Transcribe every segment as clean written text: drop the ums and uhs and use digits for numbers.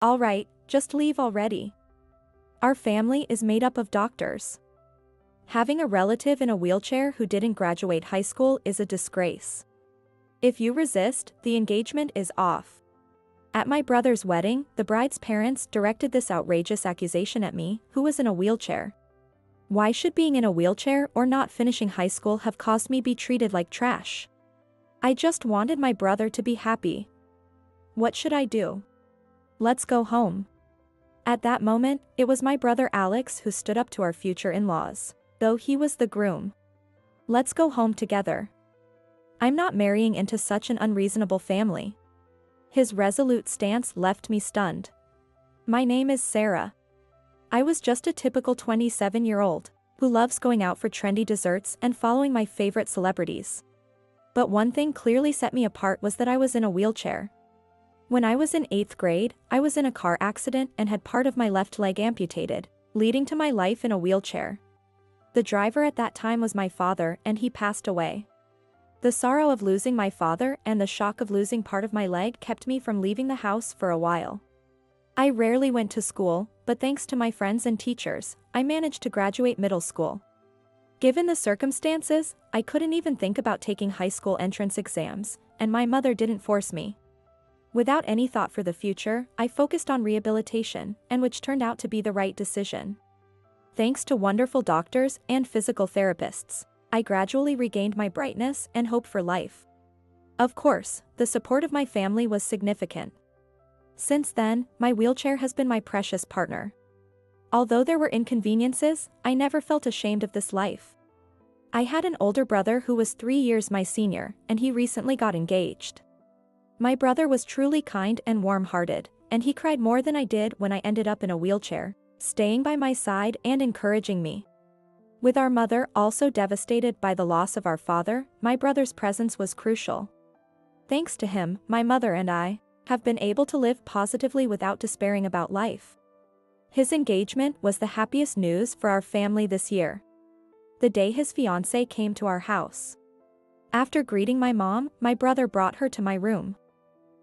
Alright, just leave already. Our family is made up of doctors. Having a relative in a wheelchair who didn't graduate high school is a disgrace. If you resist, the engagement is off. At my brother's wedding, the bride's parents directed this outrageous accusation at me, who was in a wheelchair. Why should being in a wheelchair or not finishing high school have caused me be treated like trash? I just wanted my brother to be happy. What should I do? Let's go home. At that moment, it was my brother Alex who stood up to our future in-laws, though he was the groom. Let's go home together. I'm not marrying into such an unreasonable family. His resolute stance left me stunned. My name is Sarah. I was just a typical 27-year-old who loves going out for trendy desserts and following my favorite celebrities. But one thing clearly set me apart was that I was in a wheelchair. When I was in 8th grade, I was in a car accident and had part of my left leg amputated, leading to my life in a wheelchair. The driver at that time was my father, and he passed away. The sorrow of losing my father and the shock of losing part of my leg kept me from leaving the house for a while. I rarely went to school, but thanks to my friends and teachers, I managed to graduate middle school. Given the circumstances, I couldn't even think about taking high school entrance exams, and my mother didn't force me. Without any thought for the future, I focused on rehabilitation, and which turned out to be the right decision. Thanks to wonderful doctors and physical therapists, I gradually regained my brightness and hope for life. Of course, the support of my family was significant. Since then, my wheelchair has been my precious partner. Although there were inconveniences, I never felt ashamed of this life. I had an older brother who was 3 years my senior, and he recently got engaged. My brother was truly kind and warm-hearted, and he cried more than I did when I ended up in a wheelchair, staying by my side and encouraging me. With our mother also devastated by the loss of our father, my brother's presence was crucial. Thanks to him, my mother and I have been able to live positively without despairing about life. His engagement was the happiest news for our family this year. The day his fiancée came to our house. After greeting my mom, my brother brought her to my room.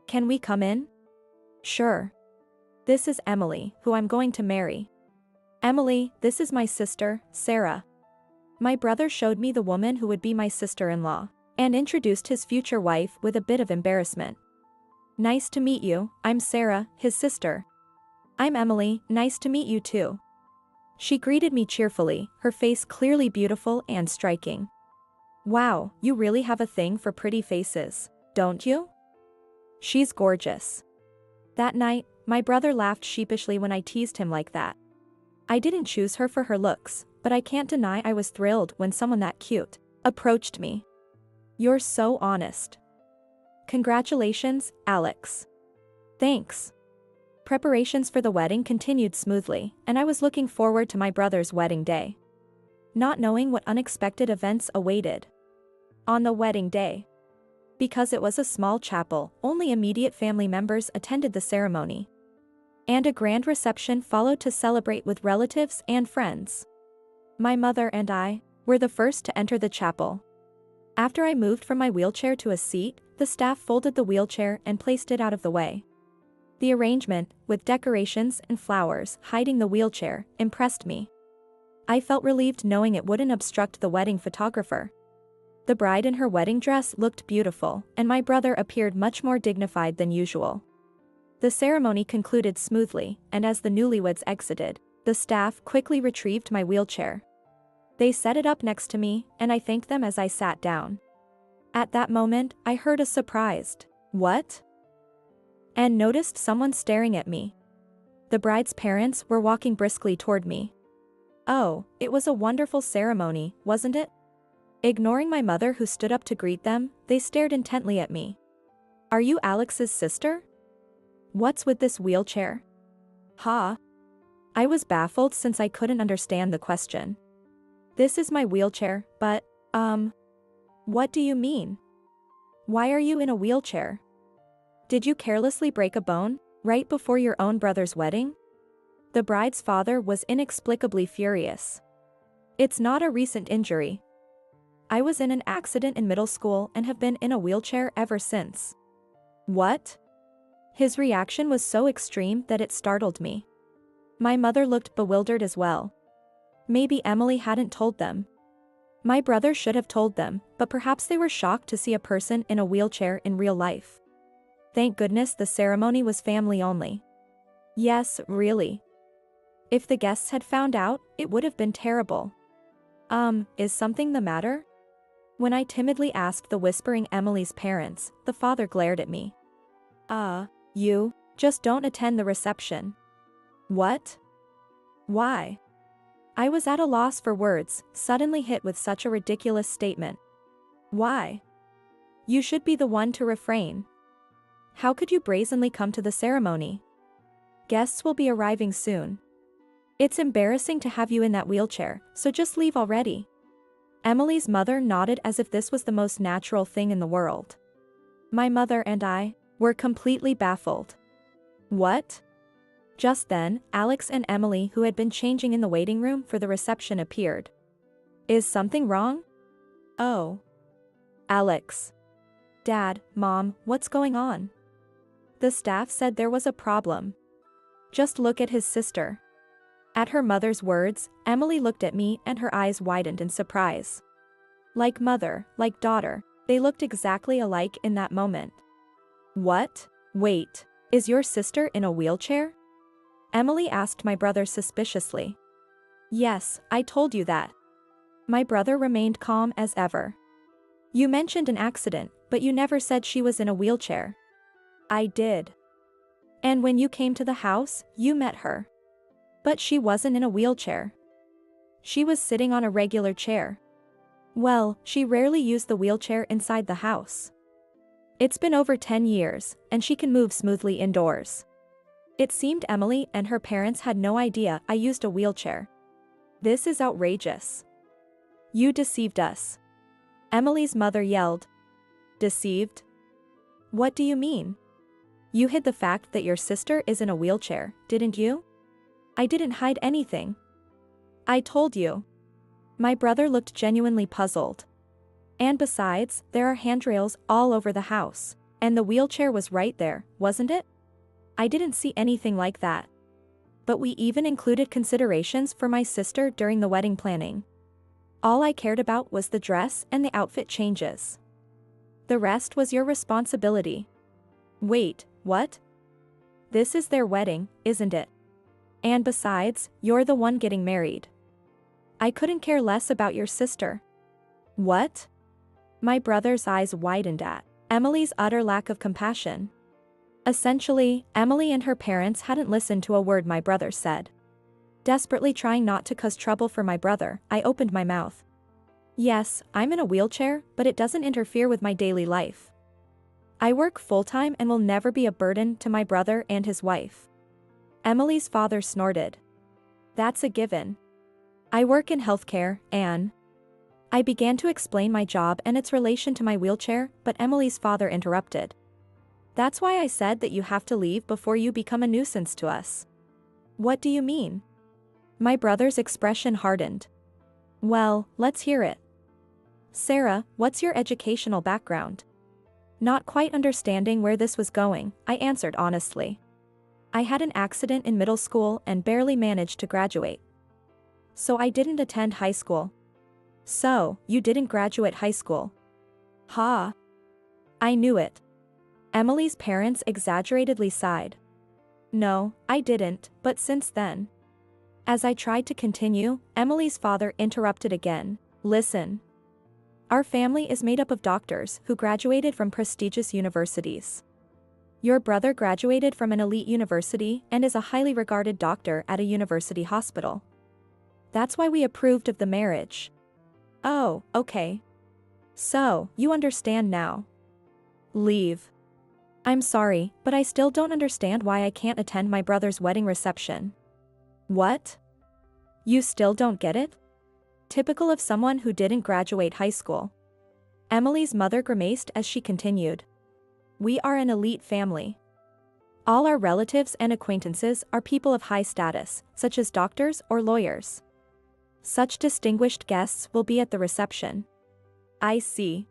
Can we come in? Sure. This is Emily, who I'm going to marry. Emily, this is my sister, Sarah. My brother showed me the woman who would be my sister-in-law, and introduced his future wife with a bit of embarrassment. Nice to meet you, I'm Sarah, his sister. I'm Emily, nice to meet you too. She greeted me cheerfully, her face clearly beautiful and striking. Wow, you really have a thing for pretty faces, don't you? She's gorgeous. That night, my brother laughed sheepishly when I teased him like that. I didn't choose her for her looks, but I can't deny I was thrilled when someone that cute approached me. You're so honest. Congratulations, Alex. Thanks. Preparations for the wedding continued smoothly, and I was looking forward to my brother's wedding day, not knowing what unexpected events awaited. On the wedding day, because it was a small chapel, only immediate family members attended the ceremony, and a grand reception followed to celebrate with relatives and friends. My mother and I were the first to enter the chapel. After I moved from my wheelchair to a seat, the staff folded the wheelchair and placed it out of the way. The arrangement, with decorations and flowers hiding the wheelchair, impressed me. I felt relieved knowing it wouldn't obstruct the wedding photographer. The bride in her wedding dress looked beautiful, and my brother appeared much more dignified than usual. The ceremony concluded smoothly, and as the newlyweds exited, the staff quickly retrieved my wheelchair. They set it up next to me, and I thanked them as I sat down. At that moment, I heard a surprised, "What?" and noticed someone staring at me. The bride's parents were walking briskly toward me. Oh, it was a wonderful ceremony, wasn't it? Ignoring my mother who stood up to greet them, they stared intently at me. Are you Alex's sister? What's with this wheelchair? Huh? I was baffled since I couldn't understand the question. This is my wheelchair, but, what do you mean? Why are you in a wheelchair? Did you carelessly break a bone, right before your own brother's wedding? The bride's father was inexplicably furious. It's not a recent injury. I was in an accident in middle school and have been in a wheelchair ever since. What? His reaction was so extreme that it startled me. My mother looked bewildered as well. Maybe Emily hadn't told them. My brother should have told them, but perhaps they were shocked to see a person in a wheelchair in real life. Thank goodness the ceremony was family only. Yes, really. If the guests had found out, it would have been terrible. Is something the matter? When I timidly asked the whispering Emily's parents, the father glared at me. You just don't attend the reception. What? Why? I was at a loss for words, suddenly hit with such a ridiculous statement. Why? You should be the one to refrain. How could you brazenly come to the ceremony? Guests will be arriving soon. It's embarrassing to have you in that wheelchair, so just leave already. Emily's mother nodded as if this was the most natural thing in the world. My mother and I were completely baffled. What? Just then, Alex and Emily, who had been changing in the waiting room for the reception, appeared. Is something wrong? Oh. Alex. Dad, Mom, what's going on? The staff said there was a problem. Just look at his sister. At her mother's words, Emily looked at me and her eyes widened in surprise. Like mother, like daughter, they looked exactly alike in that moment. What? Wait, is your sister in a wheelchair? Emily asked my brother suspiciously. Yes, I told you that. My brother remained calm as ever. You mentioned an accident, but you never said she was in a wheelchair. I did. And when you came to the house, you met her. But she wasn't in a wheelchair. She was sitting on a regular chair. Well, she rarely used the wheelchair inside the house. It's been over 10 years, and she can move smoothly indoors. It seemed Emily and her parents had no idea I used a wheelchair. This is outrageous. You deceived us. Emily's mother yelled. Deceived? What do you mean? You hid the fact that your sister is in a wheelchair, didn't you? I didn't hide anything. I told you. My brother looked genuinely puzzled. And besides, there are handrails all over the house, and the wheelchair was right there, wasn't it? I didn't see anything like that. But we even included considerations for my sister during the wedding planning. All I cared about was the dress and the outfit changes. The rest was your responsibility. Wait, what? This is their wedding, isn't it? And besides, you're the one getting married. I couldn't care less about your sister. What? My brother's eyes widened at Emily's utter lack of compassion. Essentially, Emily and her parents hadn't listened to a word my brother said. Desperately trying not to cause trouble for my brother, I opened my mouth. Yes, I'm in a wheelchair, but it doesn't interfere with my daily life. I work full-time and will never be a burden to my brother and his wife. Emily's father snorted. That's a given. I work in healthcare, Anne. I began to explain my job and its relation to my wheelchair, but Emily's father interrupted. That's why I said that you have to leave before you become a nuisance to us. What do you mean? My brother's expression hardened. Well, let's hear it. Sarah, what's your educational background? Not quite understanding where this was going, I answered honestly. I had an accident in middle school and barely managed to graduate. So I didn't attend high school. So, you didn't graduate high school? Ha! I knew it. Emily's parents exaggeratedly sighed. No, I didn't, but since then. As I tried to continue, Emily's father interrupted again. Listen. Our family is made up of doctors who graduated from prestigious universities. Your brother graduated from an elite university and is a highly regarded doctor at a university hospital. That's why we approved of the marriage. Oh, okay. So, you understand now. Leave. I'm sorry, but I still don't understand why I can't attend my brother's wedding reception. What? You still don't get it? Typical of someone who didn't graduate high school. Emily's mother grimaced as she continued. We are an elite family. All our relatives and acquaintances are people of high status, such as doctors or lawyers. Such distinguished guests will be at the reception. I see.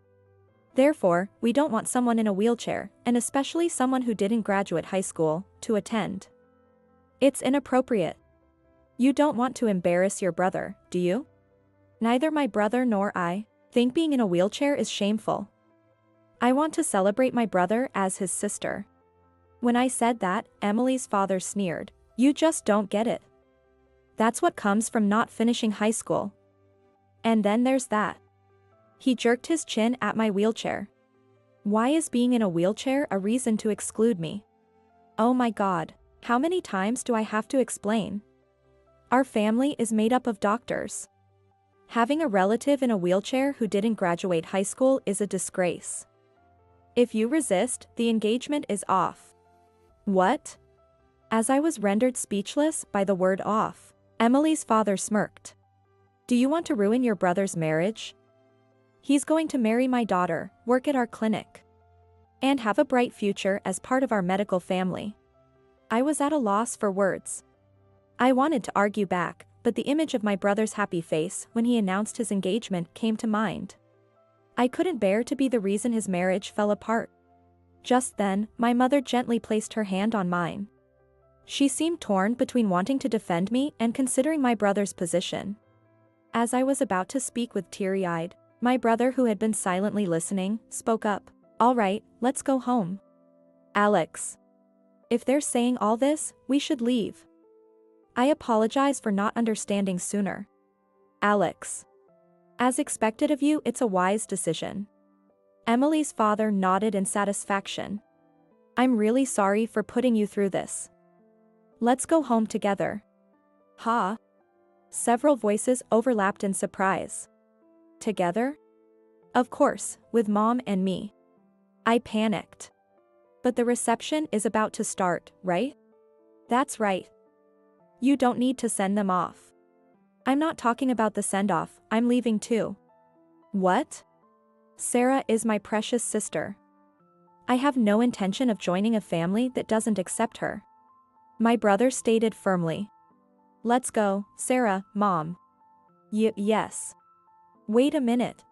Therefore, we don't want someone in a wheelchair, and especially someone who didn't graduate high school, to attend. It's inappropriate. You don't want to embarrass your brother, do you? Neither my brother nor I think being in a wheelchair is shameful. I want to celebrate my brother as his sister. When I said that, Emily's father sneered. You just don't get it. That's what comes from not finishing high school. And then there's that. He jerked his chin at my wheelchair. Why is being in a wheelchair a reason to exclude me? Oh my God, how many times do I have to explain? Our family is made up of doctors. Having a relative in a wheelchair who didn't graduate high school is a disgrace. If you resist, the engagement is off. What? As I was rendered speechless by the word off, Emily's father smirked. Do you want to ruin your brother's marriage? He's going to marry my daughter, work at our clinic, and have a bright future as part of our medical family. I was at a loss for words. I wanted to argue back, but the image of my brother's happy face when he announced his engagement came to mind. I couldn't bear to be the reason his marriage fell apart. Just then, my mother gently placed her hand on mine. She seemed torn between wanting to defend me and considering my brother's position. As I was about to speak with teary-eyed, my brother, who had been silently listening, spoke up. All right, let's go home. Alex. If they're saying all this, we should leave. I apologize for not understanding sooner. Alex. As expected of you, it's a wise decision. Emily's father nodded in satisfaction. I'm really sorry for putting you through this. Let's go home together. Ha! Several voices overlapped in surprise. Together? Of course, with Mom and me. I panicked. But the reception is about to start, right? That's right. You don't need to send them off. I'm not talking about the send-off, I'm leaving too. What? Sarah is my precious sister. I have no intention of joining a family that doesn't accept her. My brother stated firmly. Let's go, Sarah, Mom. Yes. Wait a minute.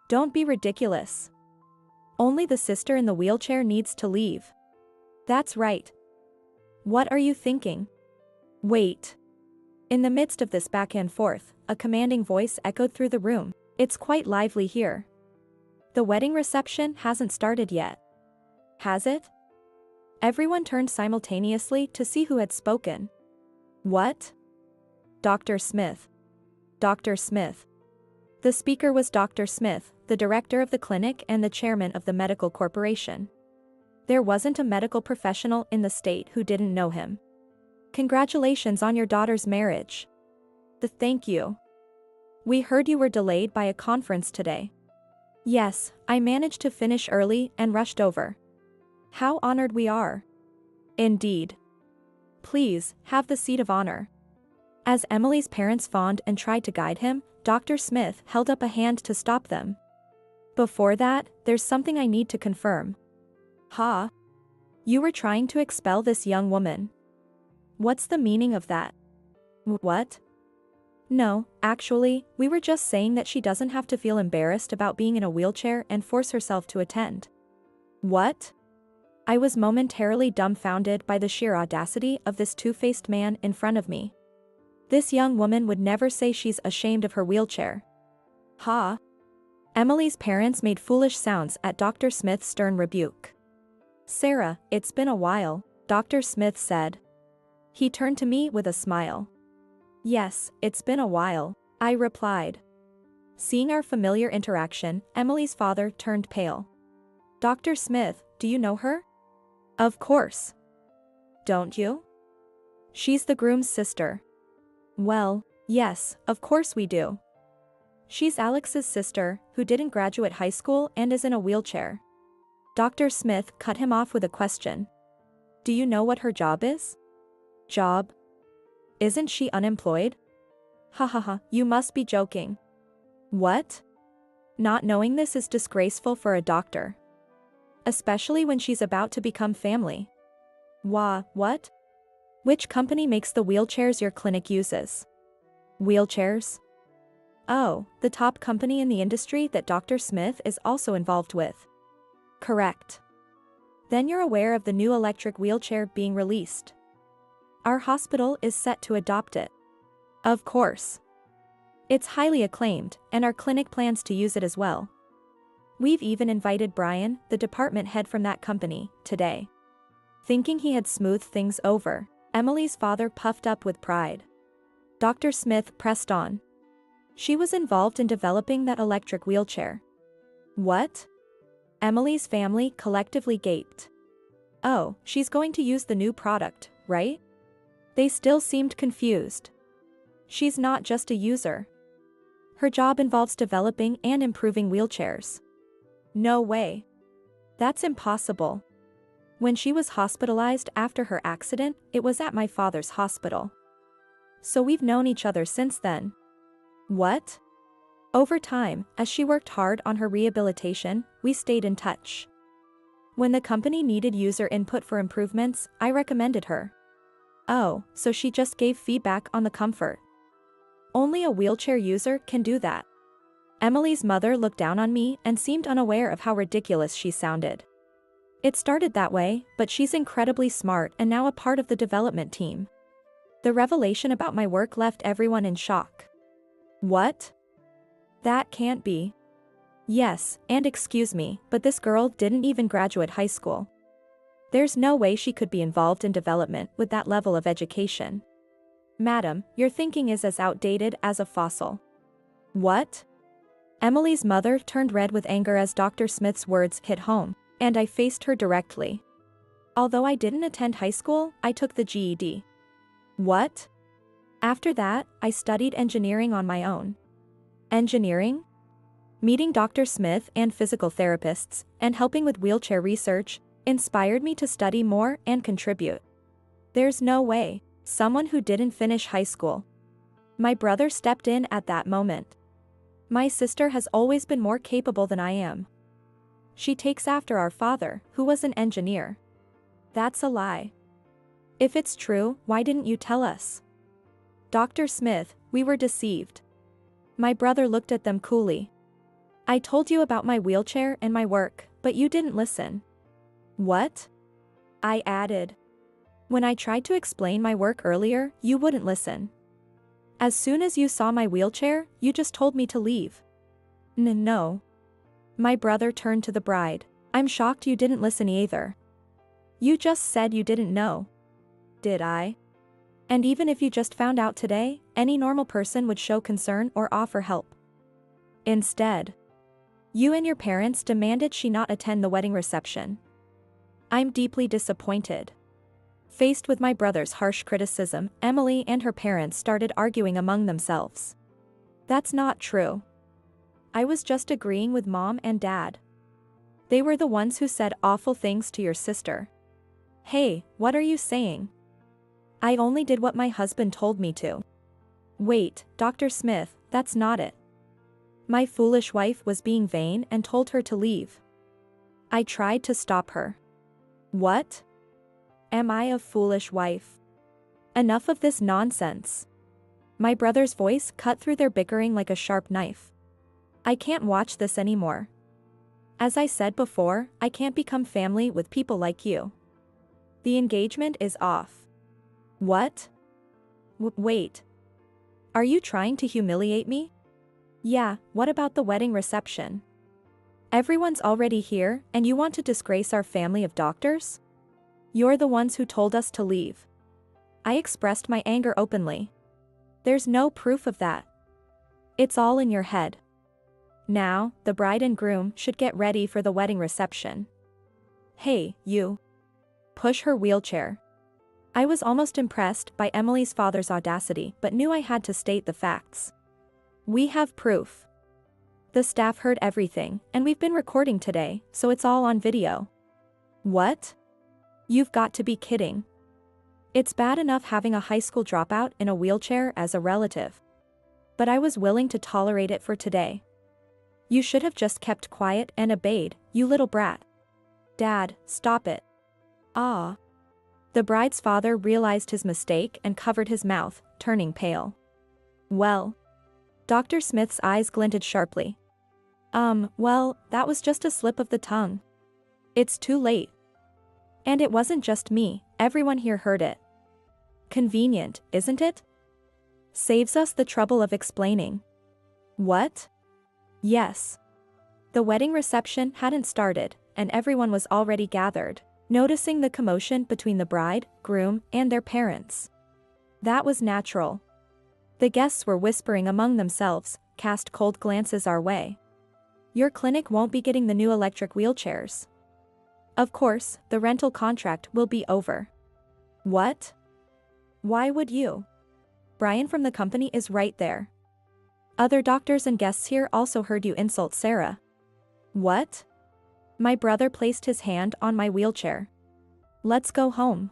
Don't be ridiculous. Only the sister in the wheelchair needs to leave. That's right. What are you thinking? Wait. In the midst of this back and forth, a commanding voice echoed through the room. It's quite lively here. The wedding reception hasn't started yet. Has it? Everyone turned simultaneously to see who had spoken. What? Dr. Smith. Dr. Smith. The speaker was Dr. Smith, the director of the clinic and the chairman of the medical corporation. There wasn't a medical professional in the state who didn't know him. Congratulations on your daughter's marriage. Thank you. We heard you were delayed by a conference today. Yes, I managed to finish early and rushed over. How honored we are. Indeed. Please, have the seat of honor. As Emily's parents fawned and tried to guide him, Dr. Smith held up a hand to stop them. Before that, there's something I need to confirm. Ha? You were trying to expel this young woman. What's the meaning of that? What? No, actually, we were just saying that she doesn't have to feel embarrassed about being in a wheelchair and force herself to attend. What? I was momentarily dumbfounded by the sheer audacity of this two-faced man in front of me. This young woman would never say she's ashamed of her wheelchair. Ha? Emily's parents made foolish sounds at Dr. Smith's stern rebuke. Sarah, it's been a while, Dr. Smith said. He turned to me with a smile. Yes, it's been a while, I replied. Seeing our familiar interaction, Emily's father turned pale. Dr. Smith, do you know her? Of course. Don't you? She's the groom's sister. Well, yes, of course we do. She's Alex's sister, who didn't graduate high school and is in a wheelchair. Dr. Smith cut him off with a question. Do you know what her job is? Job? Isn't she unemployed? Ha ha ha, you must be joking. What? Not knowing this is disgraceful for a doctor. Especially when she's about to become family. What? Which company makes the wheelchairs your clinic uses? Wheelchairs? Oh, the top company in the industry that Dr. Smith is also involved with. Correct. Then you're aware of the new electric wheelchair being released. Our hospital is set to adopt it. Of course. It's highly acclaimed, and our clinic plans to use it as well. We've even invited Brian, the department head from that company, today. Thinking he had smoothed things over, Emily's father puffed up with pride. Dr. Smith pressed on. She was involved in developing that electric wheelchair. What? Emily's family collectively gaped. Oh, she's going to use the new product, right? They still seemed confused. She's not just a user. Her job involves developing and improving wheelchairs. No way. That's impossible. When she was hospitalized after her accident, it was at my father's hospital. So we've known each other since then. What? Over time, as she worked hard on her rehabilitation, we stayed in touch. When the company needed user input for improvements, I recommended her. Oh, so she just gave feedback on the comfort. Only a wheelchair user can do that. Emily's mother looked down on me and seemed unaware of how ridiculous she sounded. It started that way, but she's incredibly smart and now a part of the development team. The revelation about my work left everyone in shock. What? That can't be. Yes, and excuse me, but this girl didn't even graduate high school. There's no way she could be involved in development with that level of education. Madam, your thinking is as outdated as a fossil. What? Emily's mother turned red with anger as Dr. Smith's words hit home, and I faced her directly. Although I didn't attend high school, I took the GED. What? After that, I studied engineering on my own. Engineering? Meeting Dr. Smith and physical therapists, and helping with wheelchair research, inspired me to study more and contribute. There's no way. Someone who didn't finish high school. My brother stepped in at that moment. My sister has always been more capable than I am. She takes after our father, who was an engineer. That's a lie. If it's true, why didn't you tell us? Dr. Smith, we were deceived. My brother looked at them coolly. I told you about my wheelchair and my work, but you didn't listen. What? I added. When I tried to explain my work earlier, you wouldn't listen. As soon as you saw my wheelchair, you just told me to leave. No. My brother turned to the bride. I'm shocked you didn't listen either. You just said you didn't know. Did I? And even if you just found out today, any normal person would show concern or offer help. Instead, you and your parents demanded she not attend the wedding reception. I'm deeply disappointed. Faced with my brother's harsh criticism, Emily and her parents started arguing among themselves. That's not true. I was just agreeing with Mom and Dad. They were the ones who said awful things to your sister. Hey, what are you saying? I only did what my husband told me to. Wait, Dr. Smith, that's not it. My foolish wife was being vain and told her to leave. I tried to stop her. What? Am I a foolish wife? Enough of this nonsense. My brother's voice cut through their bickering like a sharp knife. I can't watch this anymore. As I said before, I can't become family with people like you. The engagement is off. What? Wait. Are you trying to humiliate me? Yeah, what about the wedding reception? Everyone's already here, and you want to disgrace our family of doctors? You're the ones who told us to leave. I expressed my anger openly. There's no proof of that. It's all in your head. Now, the bride and groom should get ready for the wedding reception. Hey, you. Push her wheelchair. I was almost impressed by Emily's father's audacity but knew I had to state the facts. We have proof. The staff heard everything, and we've been recording today, so it's all on video. What? You've got to be kidding. It's bad enough having a high school dropout in a wheelchair as a relative. But I was willing to tolerate it for today. You should have just kept quiet and obeyed, you little brat. Dad, stop it. Ah. The bride's father realized his mistake and covered his mouth, turning pale. Well. Dr. Smith's eyes glinted sharply. Well, that was just a slip of the tongue. It's too late. And it wasn't just me, everyone here heard it. Convenient, isn't it? Saves us the trouble of explaining. What? Yes. The wedding reception hadn't started, and everyone was already gathered, noticing the commotion between the bride, groom, and their parents. That was natural. The guests were whispering among themselves, cast cold glances our way. Your clinic won't be getting the new electric wheelchairs. Of course, the rental contract will be over. What? Why would you? Brian from the company is right there. Other doctors and guests here also heard you insult Sarah. What? My brother placed his hand on my wheelchair. Let's go home.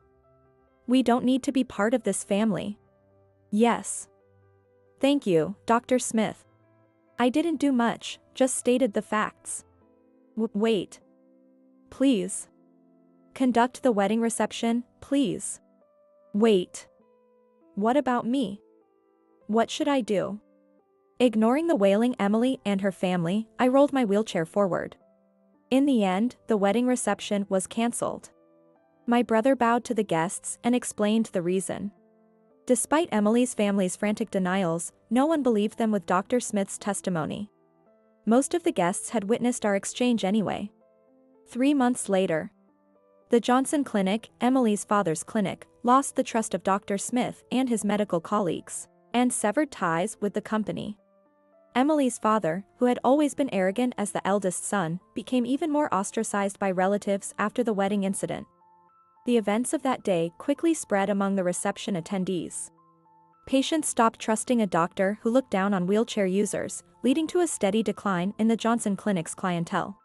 We don't need to be part of this family. Yes. Thank you, Dr. Smith. I didn't do much, just stated the facts. Wait. Please. Conduct the wedding reception, please. Wait. What about me? What should I do? Ignoring the wailing Emily and her family, I rolled my wheelchair forward. In the end, the wedding reception was cancelled. My brother bowed to the guests and explained the reason. Despite Emily's family's frantic denials, no one believed them with Dr. Smith's testimony. Most of the guests had witnessed our exchange anyway. 3 months later, the Johnson Clinic, Emily's father's clinic, lost the trust of Dr. Smith and his medical colleagues, and severed ties with the company. Emily's father, who had always been arrogant as the eldest son, became even more ostracized by relatives after the wedding incident. The events of that day quickly spread among the reception attendees. Patients stopped trusting a doctor who looked down on wheelchair users, leading to a steady decline in the Johnson Clinic's clientele.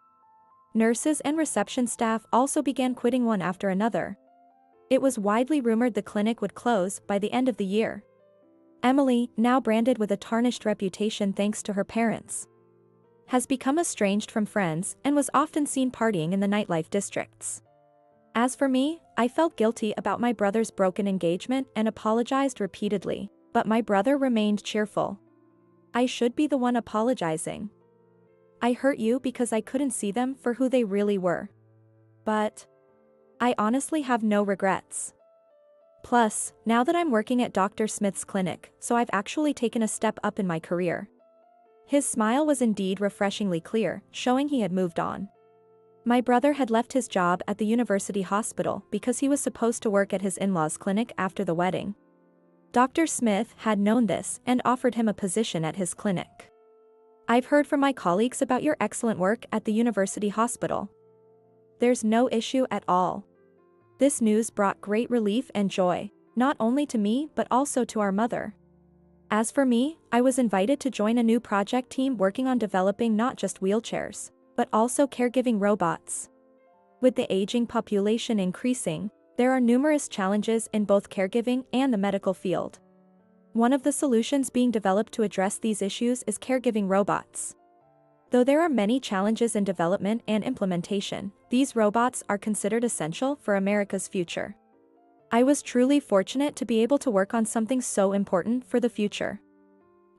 Nurses and reception staff also began quitting one after another. It was widely rumored the clinic would close by the end of the year. Emily, now branded with a tarnished reputation thanks to her parents, has become estranged from friends and was often seen partying in the nightlife districts. As for me, I felt guilty about my brother's broken engagement and apologized repeatedly, but my brother remained cheerful. I should be the one apologizing. I hurt you because I couldn't see them for who they really were. But I honestly have no regrets. Plus, now that I'm working at Dr. Smith's clinic, so I've actually taken a step up in my career. His smile was indeed refreshingly clear, showing he had moved on. My brother had left his job at the university hospital because he was supposed to work at his in-laws' clinic after the wedding. Dr. Smith had known this and offered him a position at his clinic. I've heard from my colleagues about your excellent work at the university hospital. There's no issue at all. This news brought great relief and joy, not only to me but also to our mother. As for me, I was invited to join a new project team working on developing not just wheelchairs, but also caregiving robots. With the aging population increasing, there are numerous challenges in both caregiving and the medical field. One of the solutions being developed to address these issues is caregiving robots. Though there are many challenges in development and implementation, these robots are considered essential for America's future. I was truly fortunate to be able to work on something so important for the future.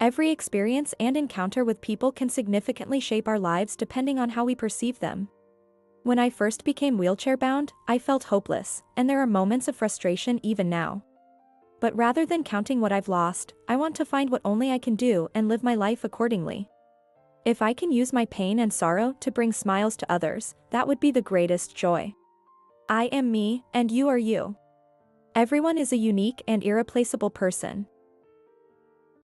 Every experience and encounter with people can significantly shape our lives depending on how we perceive them. When I first became wheelchair-bound, I felt hopeless, and there are moments of frustration even now. But rather than counting what I've lost, I want to find what only I can do and live my life accordingly. If I can use my pain and sorrow to bring smiles to others, that would be the greatest joy. I am me, and you are you. Everyone is a unique and irreplaceable person,